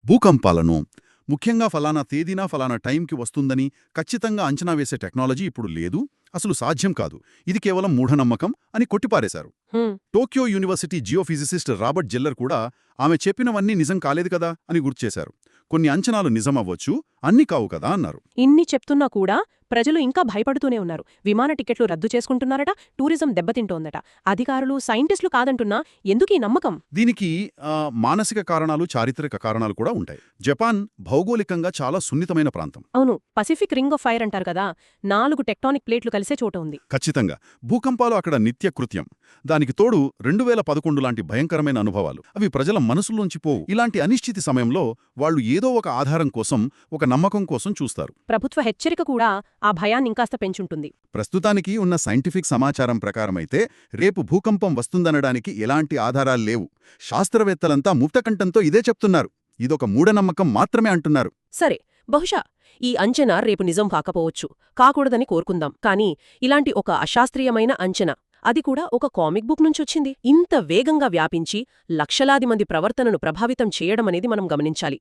భూకంపాలను ముఖ్యంగా ఫలానా తేదీనా ఫలానా టైంకి వస్తుందని ఖచ్చితంగా అంచనా వేసే టెక్నాలజీ ఇప్పుడు లేదు, అసలు సాధ్యం కాదు, ఇది కేవలం మూఢనమ్మకం అని కొట్టిపారేశారు. టోక్యో యూనివర్సిటీ జియోఫిజిసిస్ట్ రాబర్ట్ జెల్లర్ కూడా ఆమె చెప్పినవన్నీ నిజం కాలేదు కదా అని గుర్తుచేశారు. కొన్ని అంచనాలు నిజమవ్వచ్చు, అన్ని కావు కదా అన్నారు. ఇన్ని చెప్తున్నా కూడా ప్రజలు ఇంకా భయపడుతూనే ఉన్నారు. విమాన టికెట్లు రద్దు చేసుకుంటున్నారట, టూరిజం దెబ్బతింటోందట. అధికారులు, సైంటిస్టులు కాదంటున్నా ఎందుకీ నమ్మకం? దీనికి మానసిక కారణాలు, చారిత్రక కారణాలు కూడా ఉంటాయి. జపాన్ భౌగోళికంగా చాలా సున్నితమైన ప్రాంతం. అవును, పసిఫిక్ రింగ్ ఆఫ్ ఫైర్ అంటారు కదా, 4 టెక్టానిక్ ప్లేట్లు కలిసే చోట ఉంది. ఖచ్చితంగా భూకంపాలు అక్కడ నిత్యకృత్యం. దానికి తోడు 2011 లాంటి భయంకరమైన అనుభవాలు, అవి ప్రజల మనసులోంచి పోవు. ఇలాంటి అనిశ్చితి సమయంలో వాళ్ళు ఏదో ఒక ఆధారం కోసం, ఒక నమ్మకం కోసం చూస్తారు. ప్రభుత్వ హెచ్చరిక కూడా ఆ భయాన్ని ఇంకాస్త పెంచుంటుంది. ప్రస్తుతానికి ఉన్న సైంటిఫిక్ సమాచారం ప్రకారమైతే రేపు భూకంపం వస్తుందనడానికి ఎలాంటి ఆధారాలు లేవు. శాస్త్రవేత్తలంతా ముక్తకంఠంతో ఇదే చెప్తున్నారు. ఇదొక మూఢనమ్మకం మాత్రమే అంటున్నారు. సరే, బహుశా ఈ అంచనా రేపు నిజం కాకపోవచ్చు, కాకూడదని కోరుకుందాం. కానీ ఇలాంటి ఒక అశాస్త్రీయమైన అంచనా, అది కూడా ఒక కామిక్ బుక్ నుంచొచ్చింది, ఇంత వేగంగా వ్యాపించి లక్షలాది మంది ప్రవర్తనను ప్రభావితం చేయడమనేది మనం గమనించాలి.